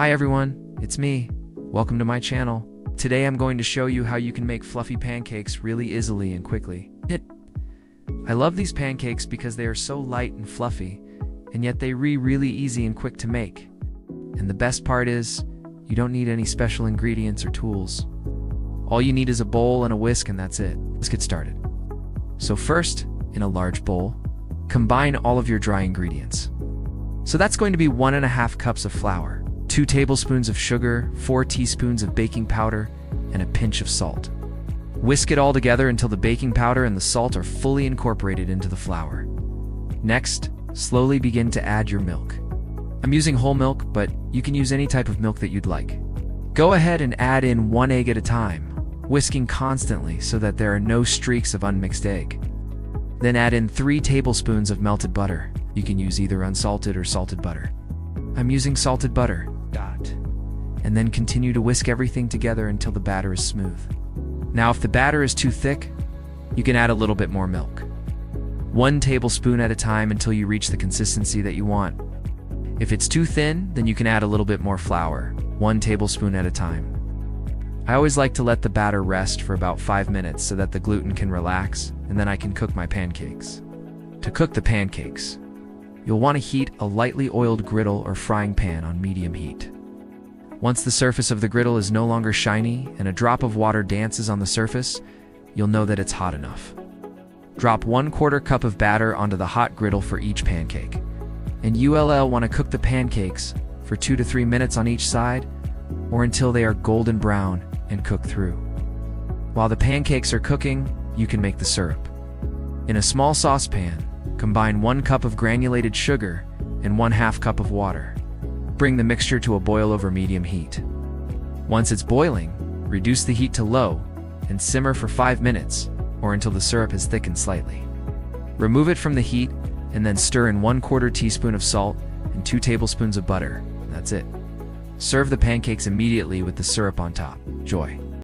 Hi everyone, it's me. Welcome to my channel. Today I'm going to show you how you can make fluffy pancakes really easily and quickly. I love these pancakes because they are so light and fluffy, and yet they really easy and quick to make. And the best part is, you don't need any special ingredients or tools. All you need is a bowl and a whisk, and that's it. Let's get started. So first, in a large bowl, combine all of your dry ingredients. So that's going to be 1.5 cups of flour, 2 tablespoons of sugar, 4 teaspoons of baking powder, and a pinch of salt. Whisk it all together until the baking powder and the salt are fully incorporated into the flour. Next, slowly begin to add your milk. I'm using whole milk, but you can use any type of milk that you'd like. Go ahead and add in 1 egg at a time, whisking constantly so that there are no streaks of unmixed egg. Then add in 3 tablespoons of melted butter. You can use either unsalted or salted butter. I'm using salted butter. And then continue to whisk everything together until the batter is smooth. Now, if the batter is too thick, you can add a little bit more milk. 1 tablespoon at a time until you reach the consistency that you want. If it's too thin, then you can add a little bit more flour, 1 tablespoon at a time. I always like to let the batter rest for about 5 minutes so that the gluten can relax, and then I can cook my pancakes. To cook the pancakes, you'll want to heat a lightly oiled griddle or frying pan on medium heat. Once the surface of the griddle is no longer shiny and a drop of water dances on the surface, you'll know that it's hot enough. Drop 1/4 cup of batter onto the hot griddle for each pancake. And you'll want to cook the pancakes for 2 to 3 minutes on each side, or until they are golden brown and cooked through. While the pancakes are cooking, you can make the syrup. In a small saucepan, combine 1 cup of granulated sugar and 1/2 cup of water. Bring the mixture to a boil over medium heat. Once it's boiling, reduce the heat to low and simmer for 5 minutes or until the syrup has thickened slightly. Remove it from the heat and then stir in 1/4 teaspoon of salt and 2 tablespoons of butter. That's it. Serve the pancakes immediately with the syrup on top. Enjoy.